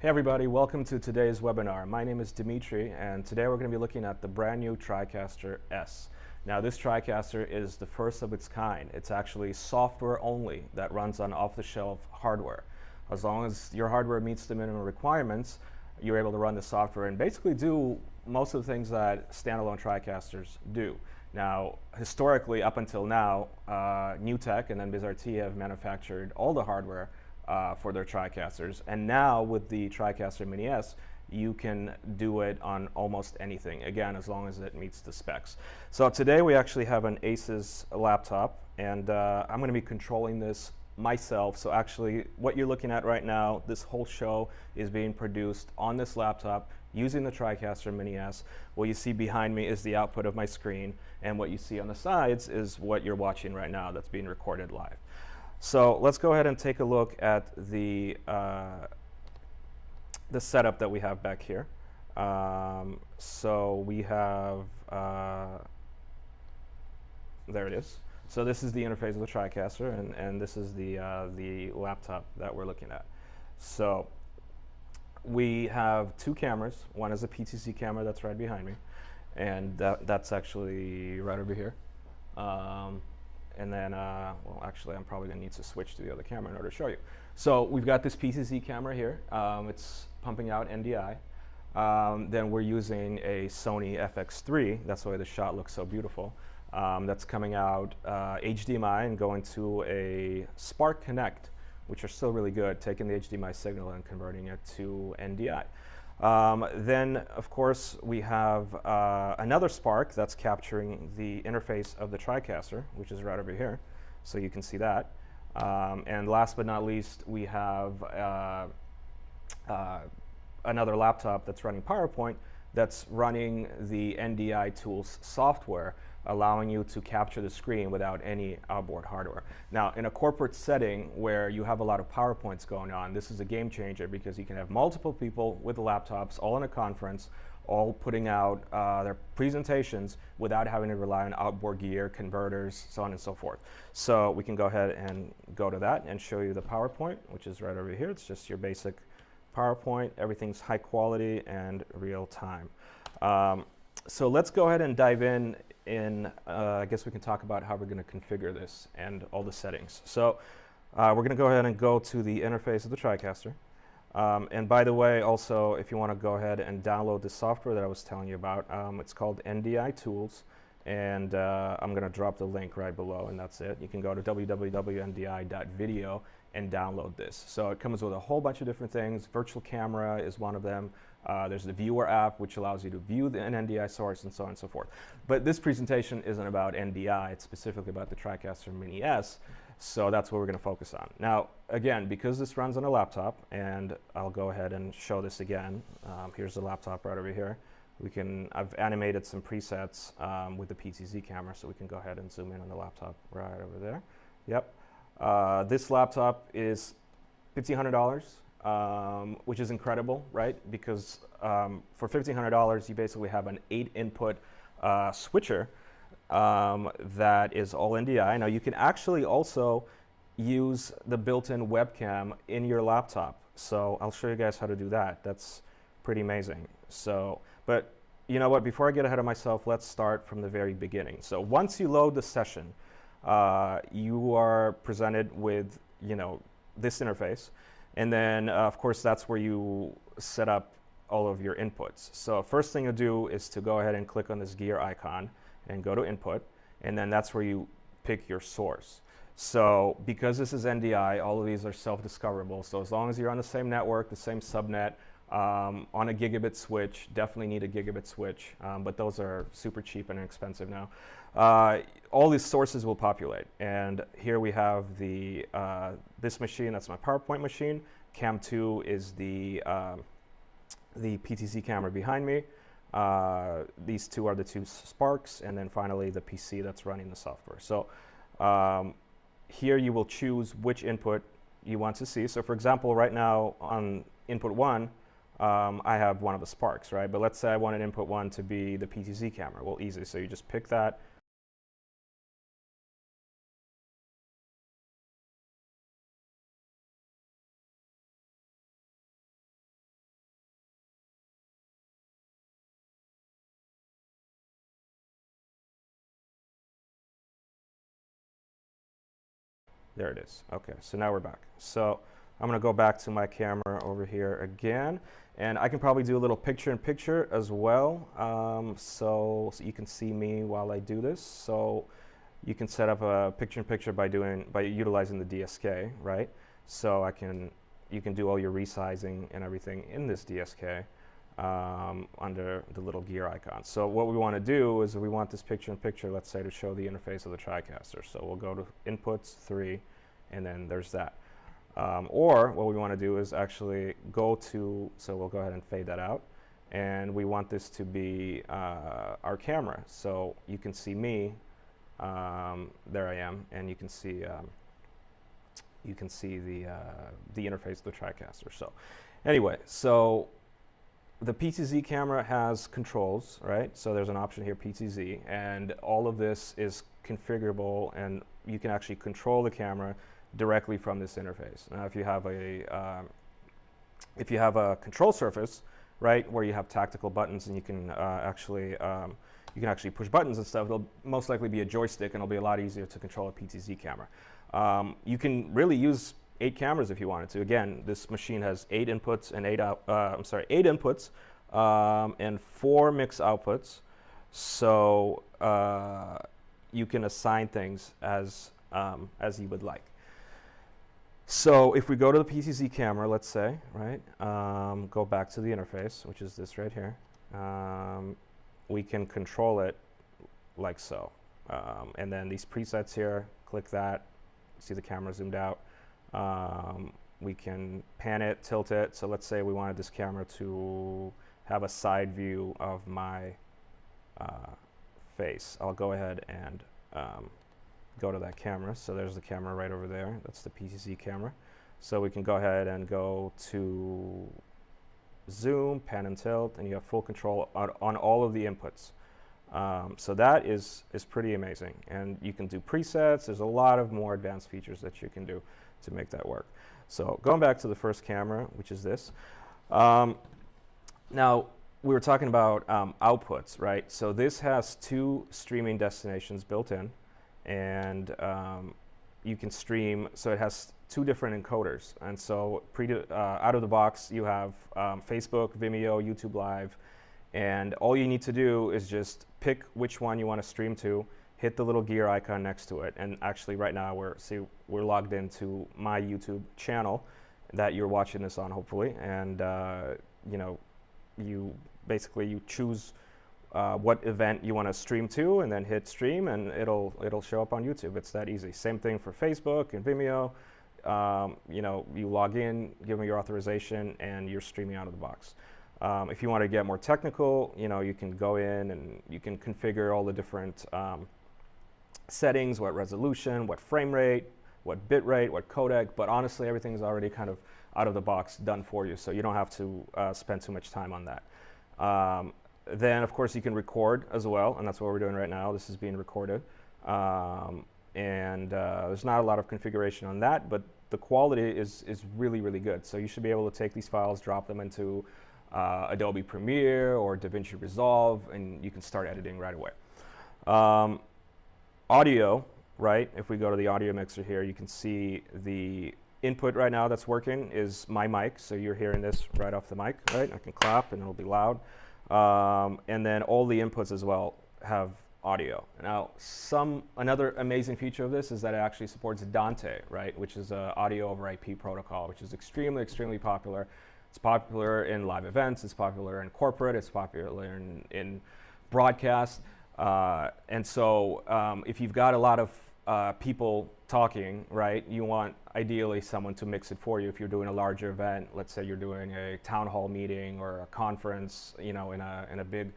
Hey everybody, welcome to today's webinar. My name is Dimitri, and today we're going to be looking at the brand new Tricaster S. Now this Tricaster is the first of its kind. It's actually software only that runs on off-the-shelf hardware. As long as your hardware meets the minimum requirements, you're able to run the software and basically do most of the things that standalone Tricasters do. Now, historically, up until now, NewTek and then BizRT have manufactured all the hardware for their Tricasters, and now with the Tricaster Mini S, you can do it on almost anything, again, as long as it meets the specs. So today we actually have an Asus laptop, and I'm going to be controlling this myself. So actually what you're looking at right now, this whole show is being produced on this laptop using the Tricaster Mini S. What you see behind me is the output of my screen, and what you see on the sides is what you're watching right now that's being recorded live. So let's go ahead and take a look at the setup that we have back here. So we have, there it is. So this is the interface of the Tricaster, and this is the laptop that we're looking at. So we have two cameras. One is a PTZ camera that's right behind me, and that's actually right over here. And then, well, actually, I'm probably going to need to switch to the other camera in order to show you. So we've got this PTZ camera here. It's pumping out NDI. Then we're using a Sony FX3. That's why the shot looks so beautiful. That's coming out HDMI and going to a Spark Connect, which are still really good, taking the HDMI signal and converting it to NDI. Then, of course, we have another Spark that's capturing the interface of the Tricaster, which is right over here, so you can see that. And last but not least, we have another laptop that's running PowerPoint that's running the NDI Tools software, allowing you to capture the screen without any outboard hardware. Now, in a corporate setting where you have a lot of PowerPoints going on, this is a game changer because you can have multiple people with laptops all in a conference, all putting out their presentations without having to rely on outboard gear, converters, so on and so forth. So we can go ahead and go to that and show you the PowerPoint, which is right over here. It's just your basic PowerPoint. Everything's high quality and real time. So let's go ahead and dive in. I guess we can talk about how we're going to configure this and all the settings. So we're going to go ahead and go to the interface of the Tricaster. And by the way, also, if you want to go ahead and download the software that I was telling you about, it's called NDI Tools. And I'm going to drop the link right below, and that's it. You can go to www.ndi.video and download this. So it comes with a whole bunch of different things. Virtual camera is one of them. There's the viewer app, which allows you to view an NDI source and so on and so forth. But this presentation isn't about NDI. It's specifically about the Tricaster Mini S. So that's what we're going to focus on. Now, again, because this runs on a laptop, and I'll go ahead and show this again. Here's the laptop right over here. I've animated some presets with the PTZ camera, so we can go ahead and zoom in on the laptop right over there. Yep. This laptop is $1,500, which is incredible, right? Because for $1,500, you basically have an 8-input switcher that is all NDI. Now, you can actually also use the built-in webcam in your laptop. So I'll show you guys how to do that. That's pretty amazing. So, but you know what? Before I get ahead of myself, let's start from the very beginning. So once you load the session, you are presented with, this interface. And then, of course, that's where you set up all of your inputs. So first thing to do is to go ahead and click on this gear icon and go to Input. And then that's where you pick your source. So because this is NDI, all of these are self-discoverable. So as long as you're on the same network, the same subnet, on a gigabit switch, definitely need a gigabit switch, but those are super cheap and inexpensive now. All these sources will populate, and here we have this machine. That's my PowerPoint machine. Cam 2 is the PTZ camera behind me. These two are the two Sparks, and then finally the PC that's running the software. So here you will choose which input you want to see. So for example, right now on input 1, I have one of the Sparks, right? But let's say I wanted input 1 to be the PTZ camera. Well, easy. So you just pick that, There it is. Okay, so now we're back. So I'm going to go back to my camera over here again, and I can probably do a little picture-in-picture as well, so you can see me while I do this. So you can set up a picture-in-picture by utilizing the DSK, right? So you can do all your resizing and everything in this DSK under the little gear icon. So what we want to do is we want this picture-in-picture, let's say, to show the interface of the Tricaster. So we'll go to Inputs 3, and then there's that. Or what we want to do is actually go to, so we'll go ahead and fade that out, and we want this to be our camera. So you can see me, there I am, and you can see the interface of the Tricaster. So anyway, so the PTZ camera has controls, right? So there's an option here, PTZ, and all of this is configurable, and you can actually control the camera directly from this interface. Now, if you have a control surface, right, where you have tactical buttons and you can actually push buttons and stuff, it'll most likely be a joystick, and it'll be a lot easier to control a PTZ camera. You can really use 8 cameras if you wanted to. Again, this machine has 8 inputs and 8 inputs and 4 mix outputs. So you can assign things as you would like. So if we go to the PTZ camera, let's say, right, go back to the interface, which is this right here, we can control it like so. And then these presets here, click that, see the camera zoomed out. We can pan it, tilt it. So let's say we wanted this camera to have a side view of my face. I'll go ahead and go to that camera. So there's the camera right over there. That's the PTZ camera. So we can go ahead and go to zoom, pan and tilt, and you have full control on all of the inputs. So that is pretty amazing. And you can do presets. There's a lot of more advanced features that you can do to make that work. So going back to the first camera, which is this. Now, we were talking about outputs, right? So this has 2 streaming destinations built in, and you can stream, so it has 2 different encoders. And so out of the box, you have Facebook, Vimeo, YouTube Live, and all you need to do is just pick which one you want to stream to, hit the little gear icon next to it, and actually right now we're logged into my YouTube channel that you're watching this on, hopefully, and you choose what event you want to stream to, and then hit stream, and it'll show up on YouTube. It's that easy. Same thing for Facebook and Vimeo. You log in, give them your authorization, and you're streaming out of the box. If you want to get more technical, you can go in and you can configure all the different settings, what resolution, what frame rate, what bit rate, what codec, but honestly, everything's already kind of out of the box done for you, so you don't have to spend too much time on that. Then, of course, you can record as well, and that's what we're doing right now. This is being recorded. There's not a lot of configuration on that, but the quality is really, really good. So you should be able to take these files, drop them into Adobe Premiere or DaVinci Resolve, and you can start editing right away. Audio, right? If we go to the audio mixer here, you can see the input right now that's working is my mic. So you're hearing this right off the mic, right? I can clap and it'll be loud. And then all the inputs as well have audio. Now, another amazing feature of this is that it actually supports Dante, right? Which is an audio over IP protocol, which is extremely, extremely popular. It's popular in live events, it's popular in corporate, it's popular in broadcast. And so if you've got a lot of people talking, right, you want ideally someone to mix it for you if you're doing a larger event. Let's say you're doing a town hall meeting or a conference, in a big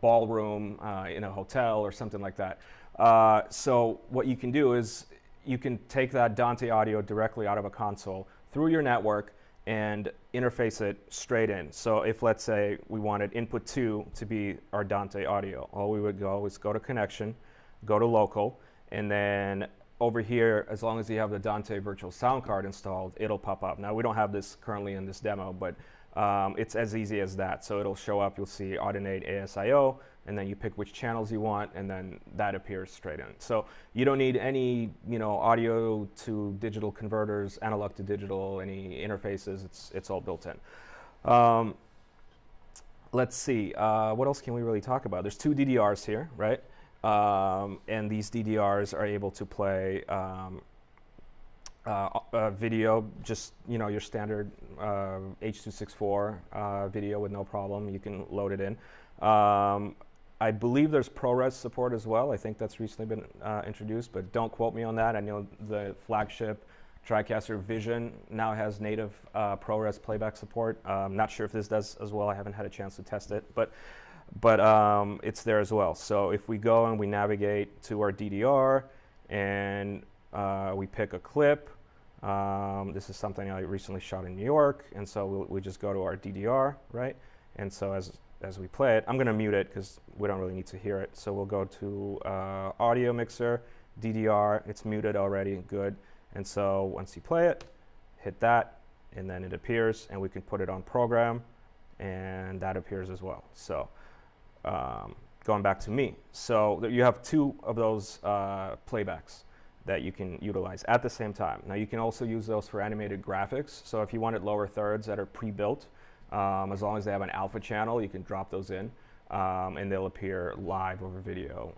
ballroom in a hotel or something like that. So what you can do is you can take that Dante audio directly out of a console through your network and interface it straight in. So if, let's say, we wanted input 2 to be our Dante audio, all we would go is go to connection, go to local, and then over here, as long as you have the Dante virtual sound card installed, it'll pop up. Now, we don't have this currently in this demo, but It's as easy as that. So it'll show up, you'll see Audinate ASIO, and then you pick which channels you want, and then that appears straight in. So you don't need any, audio to digital converters, analog to digital, any interfaces. It's all built in. Let's see, what else can we really talk about? There's 2 DDRs here, right? And these DDRs are able to play video, just your standard H.264 video with no problem. You can load it in. I believe there's ProRes support as well. I think that's recently been introduced, but don't quote me on that. I know the flagship Tricaster Vision now has native ProRes playback support. I'm not sure if this does as well. I haven't had a chance to test it, but it's there as well. So if we go and we navigate to our DDR and we pick a clip, this is something I recently shot in New York, and so we just go to our DDR, right? And so as we play it, I'm going to mute it because we don't really need to hear it. So we'll go to audio mixer, DDR. It's muted already, good. And so once you play it, hit that, and then it appears, and we can put it on program, and that appears as well. So going back to me, so you have 2 of those playbacks that you can utilize at the same time. Now you can also use those for animated graphics. So if you wanted lower thirds that are pre-built, as long as they have an alpha channel, you can drop those in, and they'll appear live over video.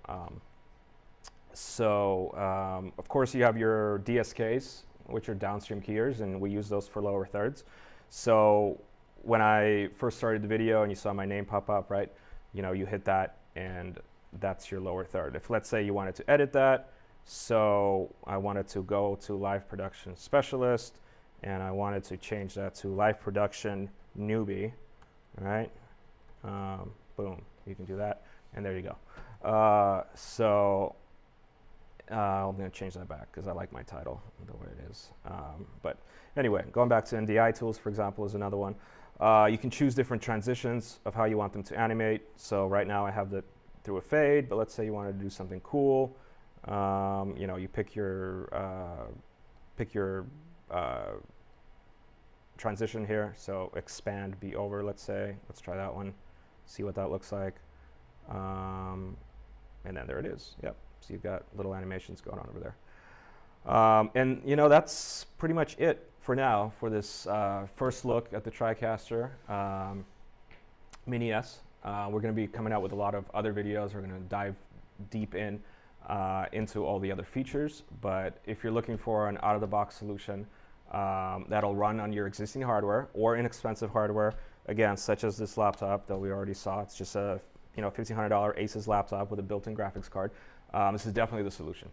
Of course, you have your DSKs, which are downstream keyers, and we use those for lower thirds. So when I first started the video and you saw my name pop up, right, you hit that, and that's your lower third. If, let's say, you wanted to edit that, so I wanted to go to Live Production Specialist, and I wanted to change that to Live Production Newbie, right? Boom, you can do that, and there you go. I'm going to change that back because I like my title the way it is. But anyway, going back to NDI tools, for example, is another one. You can choose different transitions of how you want them to animate. So right now I have it through a fade, but let's say you wanted to do something cool. You pick your transition here. So expand, be over, let's say. Let's try that one, see what that looks like. And then there it is. Yep. So you've got little animations going on over there. And that's pretty much it for now for this first look at the Tricaster Mini S. We're going to be coming out with a lot of other videos. We're going to dive deep into all the other features. But if you're looking for an out-of-the-box solution that'll run on your existing hardware or inexpensive hardware, again, such as this laptop that we already saw, it's just a $1,500 Asus laptop with a built-in graphics card. This is definitely the solution.